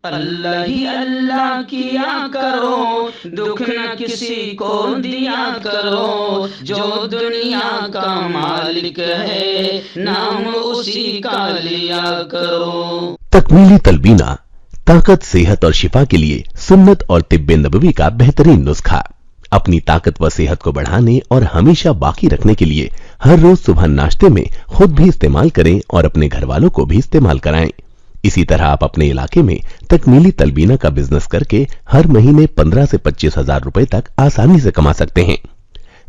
اللہ ہی اللہ کیا کرو، دکھ نہ کسی کو دیا کرو، جو دنیا کا مالک ہے نام اسی کا لیا کرو۔ تکمیلی تلبینہ طاقت، صحت اور شفا کے لیے سنت اور طب نبوی کا بہترین نسخہ۔ اپنی طاقت و صحت کو بڑھانے اور ہمیشہ باقی رکھنے کے لیے ہر روز صبح ناشتے میں خود بھی استعمال کریں اور اپنے گھر والوں کو بھی استعمال کرائیں۔ اسی طرح آپ اپنے علاقے میں تکمیلی تلبینہ کا بزنس کر کے ہر مہینے 15 سے 25 ہزار روپے تک آسانی سے کما سکتے ہیں۔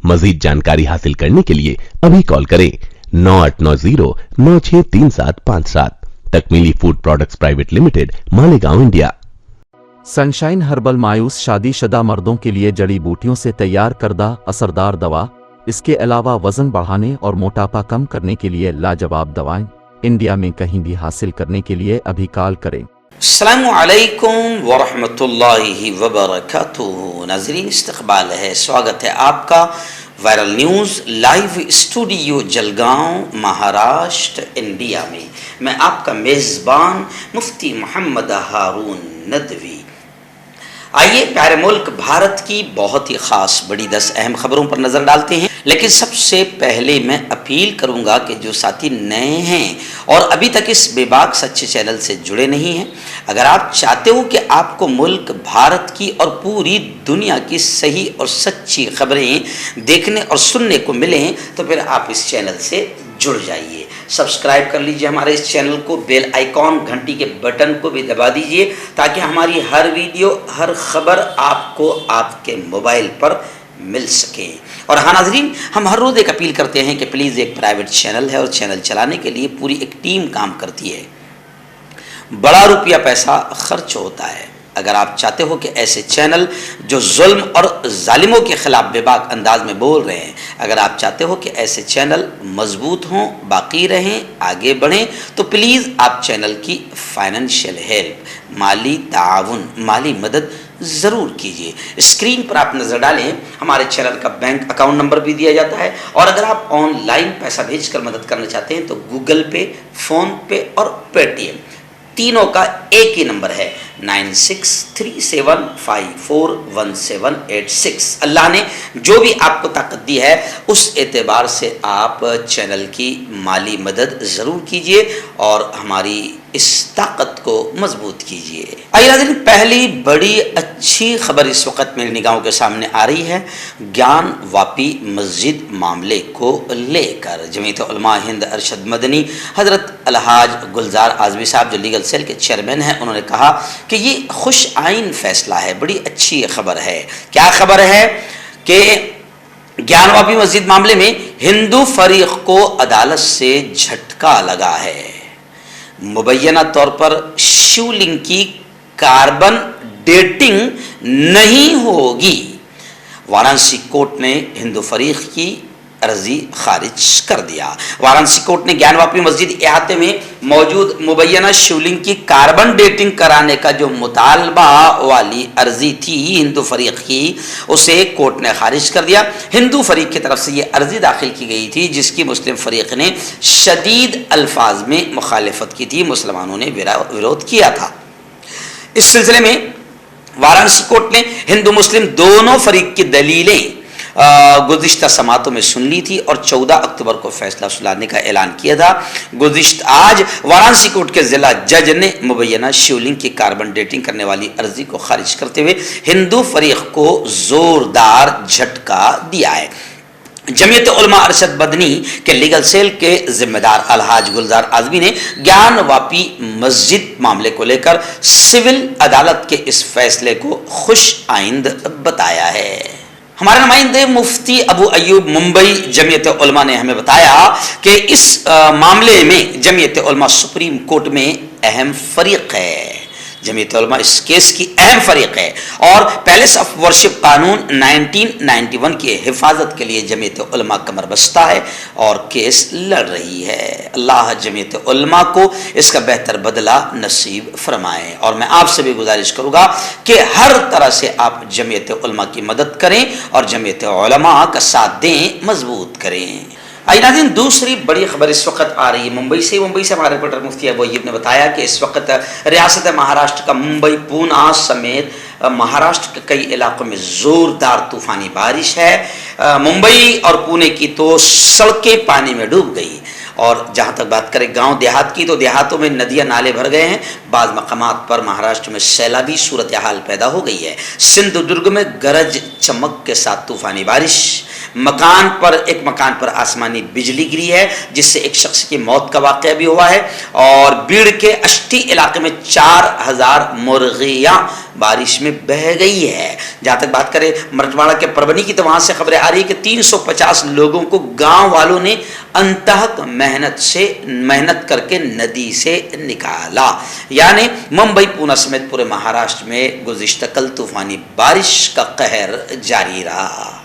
مزید جانکاری حاصل کرنے کے لیے ابھی کال کریں 9890963757۔ Takmeeli food products private limited, Malegaon, India. Sunshine herbal مایوس شادی شدہ مردوں کے لیے جڑی بوٹیوں سے تیار کردہ اثردار دوا۔ اس کے علاوہ وزن بڑھانے اور موٹاپا کم کرنے کے لیے لاجواب دوائیں انڈیا میں کہیں بھی حاصل کرنے کے لیے ابھی کال کریں۔ السلام علیکم ورحمۃ اللہ وبرکاتہ۔ ناظرین، استقبال ہے، سواگت ہے آپ کا viral news live studio Jalgaon, Maharashtra, India میں۔ میں آپ کا میزبان مفتی محمد ہارون ندوی۔ آئیے پیارے ملک بھارت کی بہت ہی خاص بڑی 10 اہم خبروں پر نظر ڈالتے ہیں، لیکن سب سے پہلے میں اپیل کروں گا کہ جو ساتھی نئے ہیں اور ابھی تک اس بے باک سچے چینل سے جڑے نہیں ہیں، اگر آپ چاہتے ہو کہ آپ کو ملک بھارت کی اور پوری دنیا کی صحیح اور سچی خبریں دیکھنے اور سننے کو ملیں تو پھر آپ اس چینل سے جڑ جائیے۔ سبسکرائب کر لیجئے ہمارے اس چینل کو، بیل آئیکن گھنٹی کے بٹن کو بھی دبا دیجئے تاکہ ہماری ہر ویڈیو، ہر خبر آپ کو آپ کے موبائل پر مل سکے۔ اور ہاں ناظرین، ہم ہر روز ایک اپیل کرتے ہیں کہ پلیز ایک پرائیویٹ چینل ہے اور چینل چلانے کے لیے پوری ایک ٹیم کام کرتی ہے، بڑا روپیہ پیسہ خرچ ہوتا ہے۔ اگر آپ چاہتے ہو کہ ایسے چینل جو ظلم اور ظالموں کے خلاف بے باک انداز میں بول رہے ہیں، اگر آپ چاہتے ہو کہ ایسے چینل مضبوط ہوں، باقی رہیں، آگے بڑھیں، تو پلیز آپ چینل کی فائنینشیل ہیلپ، مالی تعاون، مالی مدد ضرور کیجیے۔ اسکرین پر آپ نظر ڈالیں، ہمارے چینل کا بینک اکاؤنٹ نمبر بھی دیا جاتا ہے، اور اگر آپ آن لائن پیسہ بھیج کر مدد کرنا چاہتے ہیں تو گوگل پے، فون پے اور پے ٹی ایم تینوں کا ایک ہی نمبر ہے 9637541786۔ اللہ نے جو بھی آپ کو طاقت دی ہے اس اعتبار سے آپ چینل کی مالی مدد ضرور کیجیے اور ہماری اس طاقت کو مضبوط کیجیے۔ آئیے ناظرین، پہلی بڑی اچھی خبر اس وقت میری نگاہوں کے سامنے آ رہی ہے گیان واپی مسجد معاملے کو لے کر۔ جمعیت علماء ہند ارشد مدنی حضرت الحاج گلزار اعظمی صاحب جو لیگل سیل کے چیئرمین ہیں، انہوں نے کہا کہ یہ خوش آئین فیصلہ ہے، بڑی اچھی خبر ہے۔ کیا خبر ہے کہ گیان واپی مسجد معاملے میں ہندو فریق کو عدالت سے جھٹکا لگا ہے۔ مبینہ طور پر شیو لنگ کی کاربن ڈیٹنگ نہیں ہوگی۔ وارانسی کورٹ نے ہندو فریق کی عرضی خارج کر دیا۔ وارانسی کورٹ نے گیان واپی مسجد احاطے میں موجود مبینہ شیولنگ کی کاربن ڈیٹنگ کرانے کا جو مطالبہ والی عرضی تھی ہندو فریق کی، اسے کورٹ نے خارج کر دیا۔ ہندو فریق کی طرف سے یہ عرضی داخل کی گئی تھی جس کی مسلم فریق نے شدید الفاظ میں مخالفت کی تھی، مسلمانوں نے وروध کیا تھا۔ اس سلسلے میں وارانسی کورٹ نے ہندو مسلم دونوں فریق کی دلیلیں گزشتہ سماعتوں میں سن لی تھی اور 14 اکتوبر کو فیصلہ سنانے کا اعلان کیا تھا۔ آج وارانسی کورٹ کے ضلع جج نے مبینہ شیولنگ کی کاربن ڈیٹنگ کرنے والی عرضی کو خارج کرتے ہوئے ہندو فریق کو زوردار جھٹکا دیا ہے۔ جمعیت علماء ارشد مدنی کے لیگل سیل کے ذمہ دار الحاج گلزار اعظمی نے گیان واپی مسجد معاملے کو لے کر سول عدالت کے اس فیصلے کو خوش آئند بتایا ہے۔ ہمارے نمائندے مفتی ابو ایوب ممبئی جمعیت علماء نے ہمیں بتایا کہ اس معاملے میں جمعیت علماء سپریم کورٹ میں اہم فریق ہے۔ جمعیت علماء اس کیس کی اہم فریق ہے اور پیلس آف ورشپ قانون 1991 کی حفاظت کے لیے جمعیت علماء کمر بستہ ہے اور کیس لڑ رہی ہے۔ اللہ جمعیت علماء کو اس کا بہتر بدلہ نصیب فرمائے، اور میں آپ سے بھی گزارش کروں گا کہ ہر طرح سے آپ جمعیت علماء کی مدد کریں اور جمعیت علماء کا ساتھ دیں، مضبوط کریں۔ आइए नाज़रीन, दूसरी बड़ी खबर इस वक्त आ रही है मुंबई से हमारे रिपोर्टर मुफ्ती अबू अय्यूब ने बताया कि इस वक्त रियासत महाराष्ट्र का मुंबई, पूना समेत महाराष्ट्र के कई इलाकों में जोरदार तूफानी बारिश है। मुंबई और पुणे की तो सड़कें पानी में डूब गई, और जहाँ तक बात करें गांव देहात की, तो देहातों में नदियां नाले भर गए हैं। बाज़ मकामात पर महाराष्ट्र में सैलाबी सूरत हाल पैदा हो गई है। सिंधुदुर्ग में गरज चमक के साथ तूफानी बारिश, एक मकान पर आसमानी बिजली गिरी है, जिससे एक शख्स की मौत का वाक़या भी हुआ है। और बीड़ के अष्टी इलाके में 4000 मुर्गियाँ बारिश में बह गई है। जहाँ तक बात करें मराठवाड़ा के परभनी की, तो वहाँ से खबरें आ रही है कि 350 लोगों को गांव वालों ने अंतहक मेहनत करके नदी से निकाला। यानी मुंबई, पूना समेत पूरे महाराष्ट्र में गुज़िश्ता कल तूफानी बारिश का कहर जारी रहा।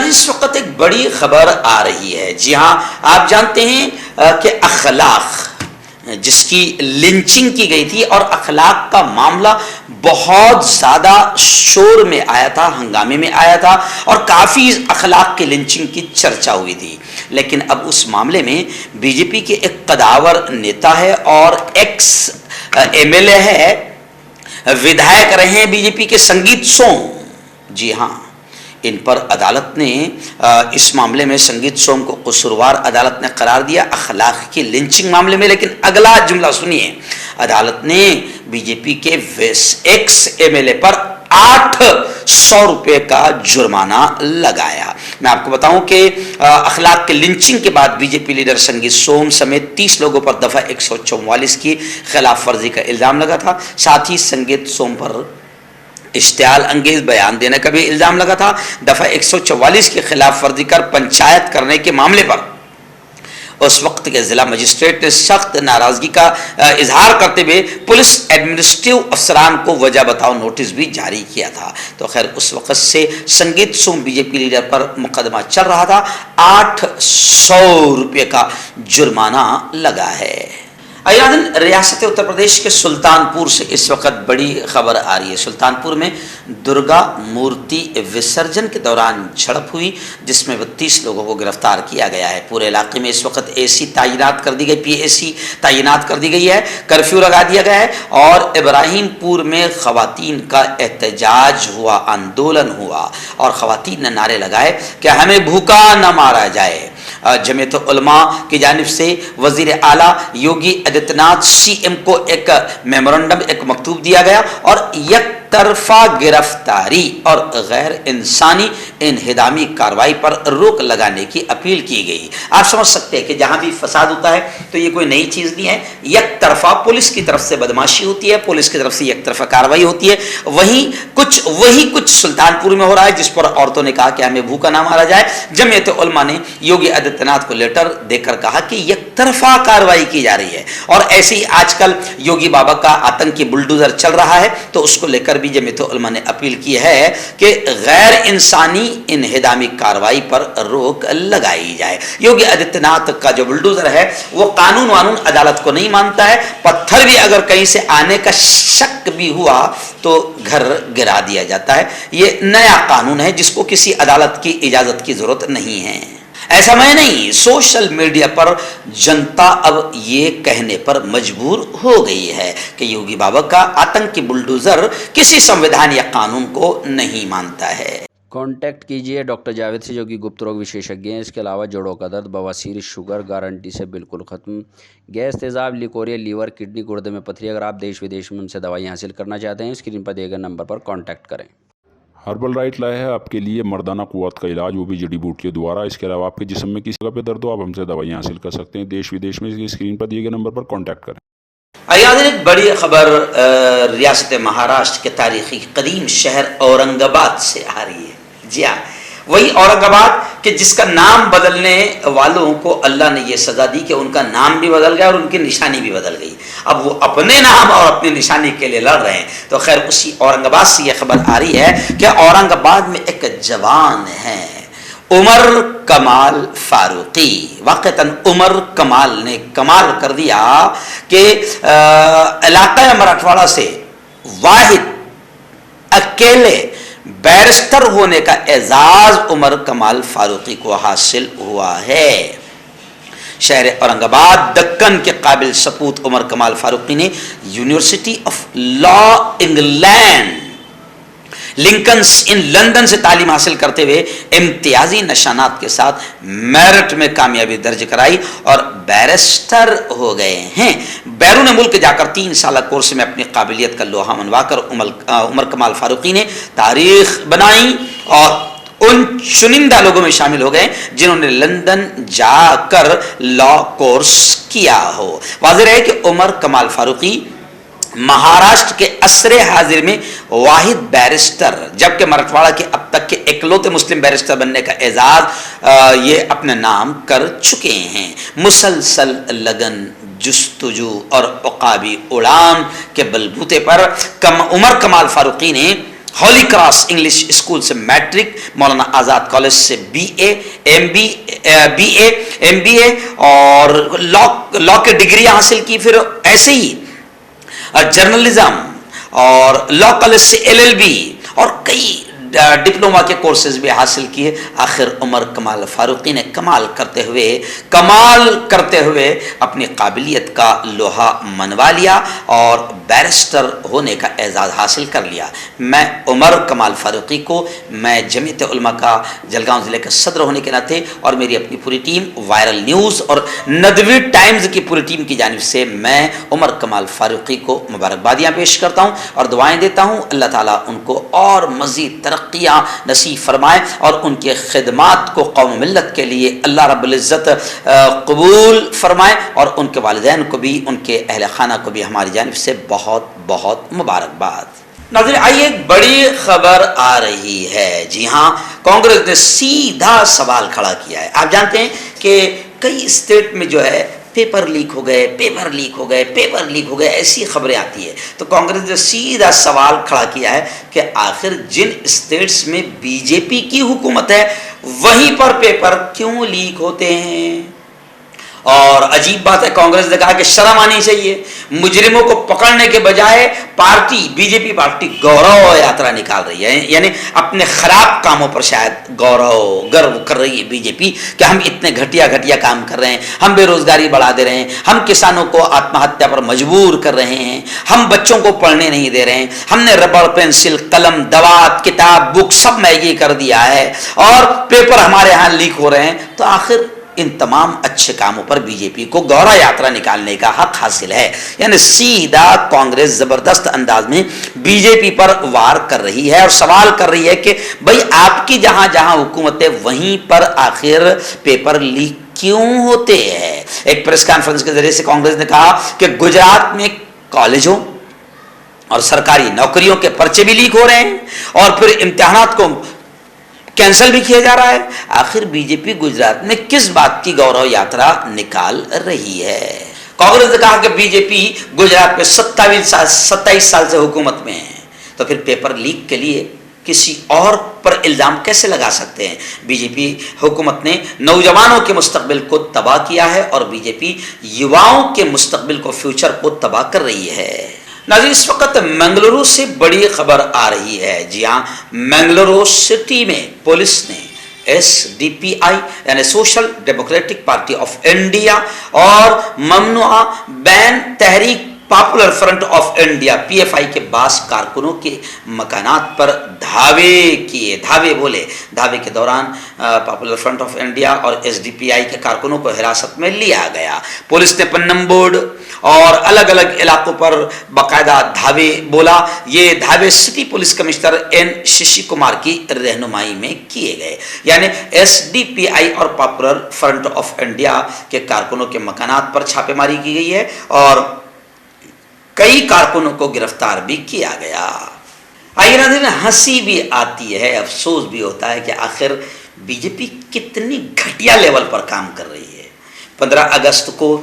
इस वक्त एक बड़ी खबर आ रही है। जी हाँ, आप जानते हैं कि अखलाक, जिसकी लिंचिंग की गई थी, और अखलाक का मामला बहुत ज़्यादा शोर में आया था, हंगामे में आया था, और काफ़ी अखलाक की लिंचिंग की चर्चा हुई थी। लेकिन अब उस मामले में बीजेपी के एक कदावर नेता है और एक्स एमएलए है, विधायक रहे हैं बीजेपी के संगीत सोम। जी हाँ, इन पर अदालत ने इस मामले में संगीत सोम को कसूरवार अदालत ने करार दिया अखलाक की लिंचिंग मामले में। लेकिन अगला जुमला सुनिए, अदालत ने बीजेपी के एक्स एमएलए पर 800 रुपये का जुर्माना लगाया। मैं आपको बताऊं कि अखलाक के लिंचिंग के बाद बीजेपी लीडर संगीत सोम समेत 30 लोगों पर दफा 144 की खिलाफ वर्जी का इल्जाम लगा था। साथ ही संगीत सोम पर इश्तियाल अंगेज बयान देने का भी इल्जाम लगा था। दफा 144 की खिलाफ वर्जी कर पंचायत करने के मामले पर उस वक्त के जिला मजिस्ट्रेट ने सख्त नाराजगी का इजहार करते हुए पुलिस एडमिनिस्ट्रेटिव अफसरान को वजह बताओ नोटिस भी जारी किया था। तो खैर उस वक्त से संगीत सोम बीजेपी लीडर पर मुकदमा चल रहा था। 800 रुपये का जुर्माना लगा है। रियासत उत्तर प्रदेश के सुल्तानपुर से इस वक्त बड़ी खबर आ रही है। सुल्तानपुर में दुर्गा मूर्ति विसर्जन के दौरान झड़प हुई, जिसमें 32 लोगों को गिरफ्तार किया गया है। पूरे इलाके में इस वक्त एसी तैनात कर दी गई, पीएसी तैनात कर दी गई है, कर्फ्यू लगा दिया गया है। और इब्राहिमपुर में खवातीन का एहतजाज हुआ, आंदोलन हुआ, और खवातीन ने नारे लगाए कि हमें भूखा न मारा जाए। जमीयत उलमा की जानिब से वजीर आला योगी आदित्यनाथ सीएम को एक मेमोरेंडम, एक मकतूब दिया गया, और एक तरफा गिरफ्तारी और गैर इंसानी इनहिदामी कार्रवाई पर रोक लगाने की अपील की गई। आप समझ सकते हैं कि जहां भी फसाद होता है तो ये कोई नई चीज नहीं है। एक तरफा पुलिस की तरफ से बदमाशी होती है, पुलिस की तरफ से एक तरफा कार्रवाई होती है। वही कुछ सुल्तानपुर में हो रहा है, जिस पर औरतों ने कहा कि हमें भूखा ना मारा जाए। जमीयत उलमा ने योगी आदित्यनाथ को लेटर देकर कहा कि एक तरफा कार्रवाई की जा रही है, और ऐसे ही आजकल योगी बाबा का आतंकी बुलडोजर चल रहा है, तो उसको लेकर भी जमीयत उलमा ने अपील की है कि गैर इंसानी इनहिदामी कार्रवाई पर रोक लगाई जाए। योगी आदित्यनाथ का जो बुलडोजर है वो कानून वानून अदालत को नहीं मानता है। पत्थर भी अगर कहीं से आने का शक भी हुआ तो घर गिरा दिया जाता है। ये नया कानून है जिसको किसी अदालत की इजाजत की जरूरत नहीं है। ऐसा मैं नहीं, सोशल मीडिया पर जनता अब ये कहने पर मजबूर हो गई है कि योगी बाबा का आतंकी बुलडोजर किसी संविधान या कानून को नहीं मानता है। कांटेक्ट कीजिए डॉक्टर जावेद से, जो कि गुप्त रोग विशेषज्ञ हैं। इसके अलावा जोड़ों का दर्द, बवासीर, शुगर गारंटी से बिल्कुल ख़त्म, गैस, तेज़ाब, लिकोरिया, लीवर, किडनी, गुर्दे में पथरी। अगर आप देश विदेश में उनसे दवाई हासिल करना चाहते हैं, स्क्रीन पर दिए गए नंबर पर कांटेक्ट करें। हर्बल राइट लाया है आपके लिए मर्दाना कुव्वत का इलाज, वो भी जड़ी बूटियों द्वारा। इसके अलावा आपके जिस्म में किसी जगह पे दर्द हो, आप हमसे दवाई हासिल कर सकते हैं देश विदेश में। स्क्रीन पर दिए गए नंबर पर कांटेक्ट करें। एक बड़ी खबर रियासत महाराष्ट्र के तारीखी कदीम शहर औरंगाबाद से आ रही है। जी हाँ, वही औरंगाबाद कि जिसका नाम बदलने वालों को अल्लाह ने यह सजा दी कि उनका नाम भी बदल गया और उनकी निशानी भी बदल गई। अब वो अपने नाम और अपनी निशानी के लिए लड़ रहे हैं। तो खैर उसी औरंगाबाद से यह खबर आ रही है कि औरंगाबाद में एक जवान है, उमर कमाल फारूकी। वाक़तन उमर कमाल ने कमाल कर दिया कि इलाका मराठवाड़ा से वाहिद अकेले बैरिस्टर होने का एजाज उमर कमाल फारूकी को हासिल हुआ है। शहर औरंगाबाद दक्कन के काबिल सपूत उमर कमाल फारूकी ने university of law England Lincoln's in London से तालीम हासिल करते हुए इम्तियाजी निशानात के साथ मेरिट में कामयाबी दर्ज कराई और बैरिस्टर हो गए हैं। बैरून मुल्क जाकर 3 साल कोर्स में अपनी काबिलियत का लोहा मनवाकर उमर कमाल फारूकी ने तारीख बनाई और उन चुनिंदा लोगों में शामिल हो गए जिन्होंने लंदन जाकर लॉ कोर्स किया हो। वाज़ेह है कि उमर कमाल फारूकी महाराष्ट्र के असरे हाजिर में वाहिद बैरिस्टर, जबकि मराठवाड़ा के अब तक के इकलौते मुस्लिम बैरिस्टर बनने का एजाज ये अपने नाम कर चुके हैं। मुसलसल लगन, जुस्तुजू और उकाबी उड़ान के बलबूते पर उमर कमाल फारूकी ने होली क्रॉस इंग्लिश स्कूल से मैट्रिक, मौलाना आज़ाद कॉलेज से बीए, एमबीए और लॉ की डिग्री हासिल की। फिर ऐसे ही जर्नलिज्म और लॉ कॉलेज से एलएलबी और कई डिप्लोमा के कोर्सेज भी हासिल किए। आखिर उमर कमाल फारूकी ने कमाल करते हुए अपनी काबिलियत का लोहा मनवा लिया और बैरिस्टर होने का एजाज़ हासिल कर लिया। मैं उमर कमाल फारूकी को मैं जमीयत उलमा का जलगांव ज़िले के सदर होने के नाते और मेरी अपनी पूरी टीम, वायरल न्यूज़ और नदवी टाइम्स की पूरी टीम की जानिब से मैं उमर कमाल फारूकी को मुबारकबादियाँ पेश करता हूँ और दुआएँ देता हूँ। अल्लाह ताला उनको और मज़ीद तरक्कियाँ नसीब फरमाए और उनके खिदमात को कौम मिल्लत के लिए अल्लाह रब्बुल इज़्ज़त कबूल फरमाए और उनके वालिदैन को भी, उनके अहले खाना को भी हमारी जानिब से बहुत बहुत मुबारकबाद। नाज़रीन, आइए एक बड़ी खबर आ रही है। जी हाँ, कांग्रेस ने सीधा सवाल खड़ा किया है। आप जानते हैं कि कई स्टेट में जो है पेपर लीक हो गए, ऐसी खबरें आती है। तो कांग्रेस ने सीधा सवाल खड़ा किया है कि आखिर जिन स्टेट्स में बीजेपी की हुकूमत है वहीं पर पेपर क्यों लीक होते हैं। और अजीब बात है, कांग्रेस ने कहा कि शर्म आनी चाहिए, मुजरिमों को पकड़ने के बजाय बीजेपी पार्टी गौरव यात्रा निकाल रही है। यानी अपने खराब कामों पर शायद गर्व कर रही है बीजेपी कि हम इतने घटिया काम कर रहे हैं, हम बेरोजगारी बढ़ा दे रहे हैं, हम किसानों को आत्महत्या पर मजबूर कर रहे हैं, हम बच्चों को पढ़ने नहीं दे रहे हैं, हमने रबड़, पेंसिल, कलम, दवात, किताब, बुक सब महंगी कर दिया है और पेपर हमारे यहाँ लीक हो रहे हैं। तो आखिर इन तमाम अच्छे कामों पर बीजेपी को गौरव यात्रा निकालने का हक हासिल है। यानी सीधा कांग्रेस जबरदस्त अंदाज में बीजेपी पर वार कर रही है और सवाल कर रही है कि भाई आपकी जहां जहां हुकूमत है वहीं पर आखिर पेपर लीक क्यों होते हैं। एक प्रेस कॉन्फ्रेंस के जरिए से कांग्रेस ने कहा कि गुजरात में कॉलेजों और सरकारी नौकरियों के पर्चे भी लीक हो रहे हैं और फिर इम्तिहानात को कैंसिल भी किया जा रहा है। आखिर बीजेपी गुजरात में किस बात की गौरव यात्रा निकाल रही है। कांग्रेस ने कहा कि बीजेपी गुजरात में 27 साल से हुकूमत में है, तो फिर पेपर लीक के लिए किसी और पर इल्जाम कैसे लगा सकते हैं। बीजेपी हुकूमत ने नौजवानों के मुस्तकबिल को तबाह किया है और बीजेपी युवाओं के मुस्तकबिल को, फ्यूचर को तबाह कर रही है। नाज़रीन, इस वक्त मंगलुरु से बड़ी खबर आ रही है। जी हाँ, मंगलुरु सिटी में पुलिस ने SDPI यानी Social Democratic Party of India और ममनुआ बैन तहरीक Popular Front of India PFI के 22 कारकुनों के मकानात पर धावे के दौरान पॉपुलर फ्रंट ऑफ इंडिया और SDPI के कारकुनों को हिरासत में लिया गया। पुलिस ने पन्नम बोर्ड और अलग अलग इलाकों पर बाकायदा धावे बोला। ये धावे city police commissioner N Shashi Kumar की रहनुमाई में किए गए। यानी SDPI और पॉपुलर फ्रंट ऑफ इंडिया के कारकुनों के मकानात पर छापेमारी की गई है और कई कारकुनों को गिरफ्तार भी किया गया। आइए नाज़रीन, हंसी भी आती है, अफसोस भी होता है कि आखिर बीजेपी कितनी घटिया लेवल पर काम कर रही है। 15 अगस्त को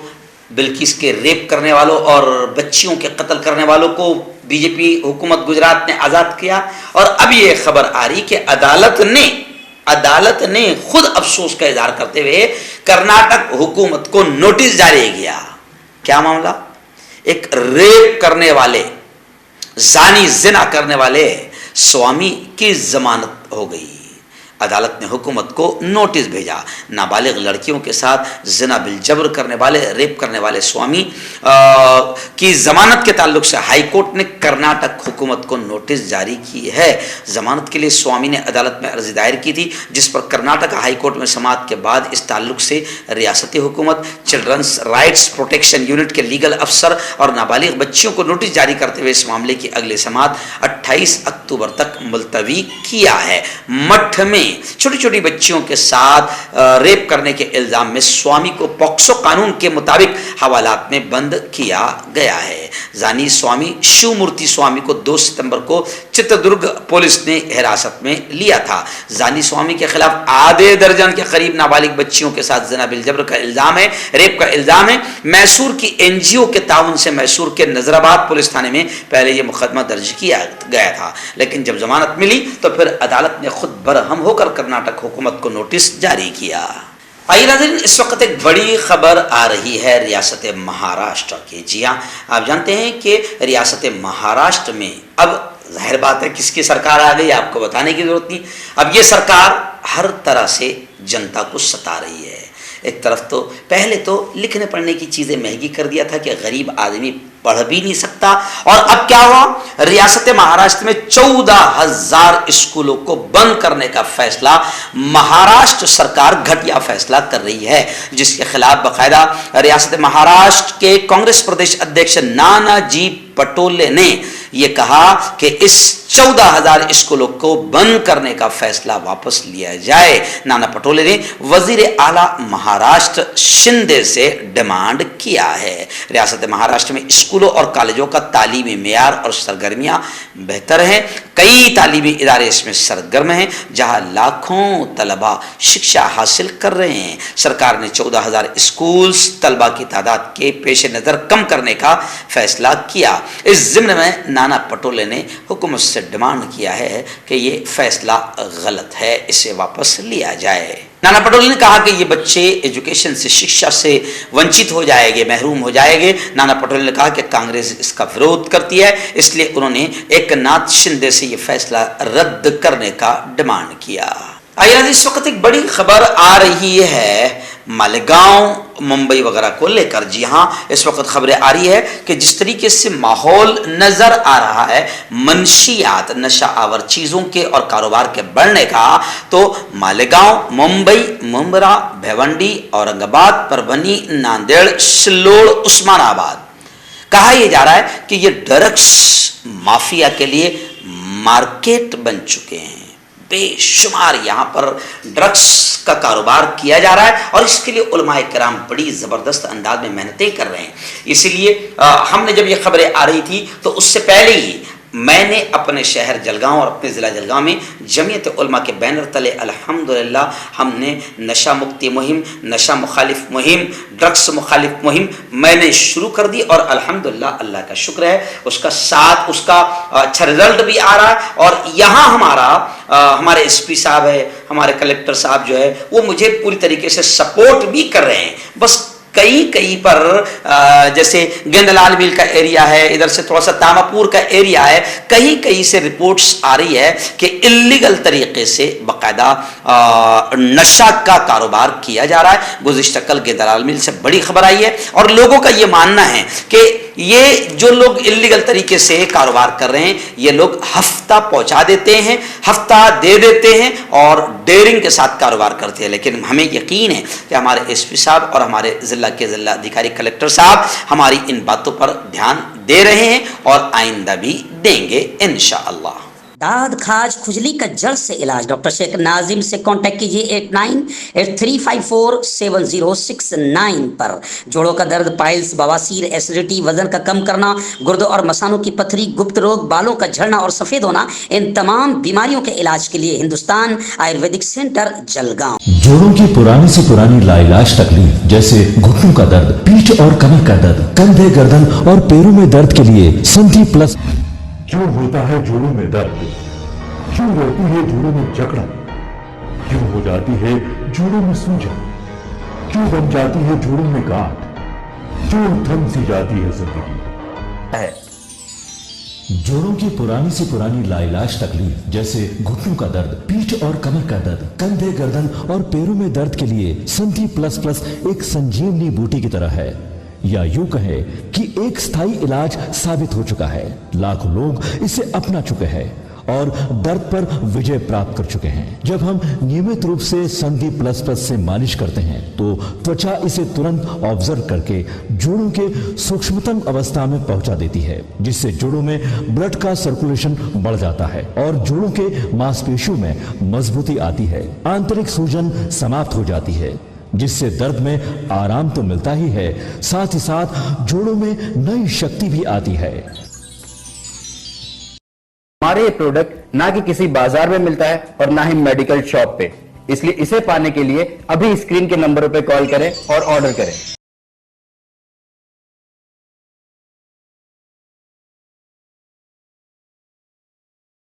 बिल्किस के रेप करने वालों और बच्चियों के कत्ल करने वालों को बीजेपी हुकूमत गुजरात ने आज़ाद किया और अब ये खबर आ रही कि अदालत ने खुद अफसोस का इजहार करते हुए कर्नाटक हुकूमत को नोटिस जारी किया। क्या मामला? एक रेप करने वाले, जिना करने वाले स्वामी की जमानत हो गई। अदालत ने हुकूमत को नोटिस भेजा। नाबालिग लड़कियों के साथ जिना बिल जबर करने वाले, रेप करने वाले स्वामी की जमानत के ताल्लुक से हाई कोर्ट ने कर्नाटक हुकूमत को नोटिस जारी की है। जमानत के लिए स्वामी ने अदालत में अर्जी दायर की थी, जिस पर कर्नाटक हाई कोर्ट में समाअत के बाद इस ताल्लुक से रियासती हुकूमत, चिल्ड्रंस राइट्स प्रोटेक्शन यूनिट के लीगल अफसर और नाबालिग बच्चियों को नोटिस जारी करते हुए इस मामले की अगली समाअत 28 अक्टूबर तक मुलतवी किया है। मठ में छोटी छोटी बच्चियों के साथ रेप करने के इल्जाम में स्वामी को पॉक्सो कानून के मुताबिक हवालात में बंद किया गया है। जानी स्वामी शिवमूर्ति स्वामी को 2 सितंबर को चित्रदुर्ग पुलिस ने हिरासत में लिया था। जानी स्वामी के खिलाफ आधे दर्जन के करीब नाबालिग बच्चियों के साथ जना बिल जबर का इल्जाम है, रेप का इल्जाम है। मैसूर की एनजीओ के ताउन से मैसूर के नजराबाद पुलिस थाने में पहले यह मुकदमा दर्ज किया गया था, लेकिन जब जमानत मिली तो फिर अदालत ने खुद बरहम होकर कर्नाटक हुकूमत को नोटिस जारी किया। आइए नाज़रीन, इस वक्त एक बड़ी खबर आ रही है रियासत महाराष्ट्र की। जी हाँ, आप जानते हैं कि रियासत महाराष्ट्र में अब जाहिर बात है किसकी सरकार आ गई, आपको बताने की जरूरत नहीं। अब ये सरकार हर तरह से जनता को सता रही है। एक तरफ तो पहले तो लिखने पढ़ने की चीज़ें महंगी कर दिया था कि गरीब आदमी पढ़ भी नहीं सकता, और अब क्या हुआ, रियासत महाराष्ट्र में 14,000 स्कूलों को बंद करने का फैसला महाराष्ट्र सरकार घटिया फैसला कर रही है, जिसके खिलाफ बाकायदा रियासत महाराष्ट्र के कांग्रेस प्रदेश अध्यक्ष नानाजी पटोले ने यह कहा कि इस 14,000 स्कूलों को बंद करने का फैसला वापस लिया जाए। नाना पटोले ने वजीर आला महाराष्ट्र शिंदे से डिमांड किया है। रियासत महाराष्ट्र में स्कूलों और कॉलेजों का तालीमी मेयार और सरगर्मियां बेहतर हैं। कई तालीमी इदारे इसमें सरगर्म हैं, जहां लाखों तलबा शिक्षा हासिल कर रहे हैं। सरकार ने 14,000 स्कूल्स तलबा की तादाद के पेश नज़र कम करने का फैसला किया। इस ज़िम्न में नाना पटोले ने हुकूमत से डिमांड किया है कि ये फैसला गलत है, इसे वापस लिया जाए। नाना पटोले ने कहा कि ये बच्चे एजुकेशन से, शिक्षा से वंचित हो जाएंगे, महरूम हो जाएंगे। नाना पटोले ने कहा कि कांग्रेस इसका विरोध करती है, इसलिए उन्होंने एकनाथ शिंदे से ये फैसला रद्द करने का डिमांड किया। आइए इस वक्त एक बड़ी खबर आ रही है मालेगांव, मुंबई वगैरह को लेकर। जी हाँ, इस वक्त खबरें आ रही है कि जिस तरीके से माहौल नजर आ रहा है मंशियात, नशा आवर चीज़ों के और कारोबार के बढ़ने का, तो मालेगांव, मुंबई, मुंब्रा, भिवंडी, औरंगाबाद, परभनी, नांदेड़, सिल्लोड़, उस्मानाबाद, कहा यह जा रहा है कि ये ड्रग्स माफिया के लिए मार्केट बन चुके हैं। बेशुमार यहाँ पर ड्रग्स का कारोबार किया जा रहा है, और इसके लिए उलमाए किराम बड़ी ज़बरदस्त अंदाज में मेहनतें कर रहे हैं। इसीलिए हमने जब ये खबरें आ रही थी तो उससे पहले ही मैंने अपने शहर जलगांव और अपने ज़िला जलगांव में जमीयत उलमा के बैनर तले अल्हम्दुलिल्लाह हमने नशा मुक्ति मुहिम, नशा मुखालिफ मुहिम, ड्रग्स मुखालिफ मुहिम मैंने शुरू कर दी, और अल्हम्दुलिल्लाह अल्लाह का शुक्र है उसका साथ, उसका अच्छा रिजल्ट भी आ रहा है। और यहाँ हमारे एसपी साहब है, हमारे कलेक्टर साहब जो है वो मुझे पूरी तरीके से सपोर्ट भी कर रहे हैं। बस कहीं पर जैसे गेंदलाल मिल का एरिया है, इधर से थोड़ा सा तामापुर का एरिया है, कहीं से रिपोर्ट्स आ रही है कि इल्लीगल तरीके से बाकायदा नशा का कारोबार किया जा रहा है। गुज़िश्ता कल गेंदलाल मिल से बड़ी खबर आई है, और लोगों का ये मानना है कि ये जो लोग इल्लीगल तरीके से कारोबार कर रहे हैं, ये लोग हफ्ता पहुंचा देते हैं, हफ्ता दे देते हैं और डेयरिंग के साथ कारोबार करते हैं। लेकिन हमें यकीन है कि हमारे एसपी साहब और हमारे जिला के जिला अधिकारी कलेक्टर साहब हमारी इन बातों पर ध्यान दे रहे हैं और आइंदा भी देंगे इंशाअल्लाह। दाद, खाज, खुजली का जड़ से इलाज डॉक्टर शेख नाजिम से कांटेक्ट कीजिए 8983547069 पर। जोड़ों का दर्द, पाइल्स, बवासीर, एसिडिटी, वजन का कम करना, गुर्दों और मसानों की पथरी, गुप्त रोग, बालों का झड़ना और सफेद होना, इन तमाम बीमारियों के इलाज के लिए हिंदुस्तान आयुर्वेदिक सेंटर जलगांव। जोड़ों की पुरानी से पुरानी लाइलाज तकलीफ जैसे घुटनों का दर्द, पीठ और कमर का दर्द, कंधे, गर्दन और पैरों में दर्द के लिए संधि प्लस। क्यों होता है जोड़ों में दर्द? क्यों रहती है जोड़ों में जकड़न? क्यों हो जाती है जोड़ों में सूजन? क्यों बन जाती है जोड़ों में गांठ? क्यों थम सी जाती है जिंदगी? जोड़ों की पुरानी से पुरानी लाइलाज तकलीफ जैसे घुटनों का दर्द, पीठ और कमर का दर्द, कंधे, गर्दन और पैरों में दर्द के लिए संधि प्लस प्लस एक संजीवनी बूटी की तरह है, या यूं कहे कि एक स्थायी इलाज साबित हो चुका है। लाखों लोग इसे अपना चुके हैं और दर्द पर विजय प्राप्त कर चुके हैं। जब हम नियमित रूप से संधि प्लस प्लस से मालिश करते हैं तो त्वचा इसे तुरंत ऑब्जर्व करके जोड़ों के सूक्ष्मतम अवस्था में पहुंचा देती है, जिससे जोड़ों में ब्लड का सर्कुलेशन बढ़ जाता है और जोड़ों के मांसपेशियों में मजबूती आती है। आंतरिक सूजन समाप्त हो जाती है, जिससे दर्द में आराम तो मिलता ही है, साथ ही साथ जोड़ों में नई शक्ति भी आती है। हमारे ये प्रोडक्ट ना कि किसी बाजार में मिलता है और ना ही मेडिकल शॉप पे, इसलिए इसे पाने के लिए अभी स्क्रीन के नंबरों पे कॉल करें और ऑर्डर करें।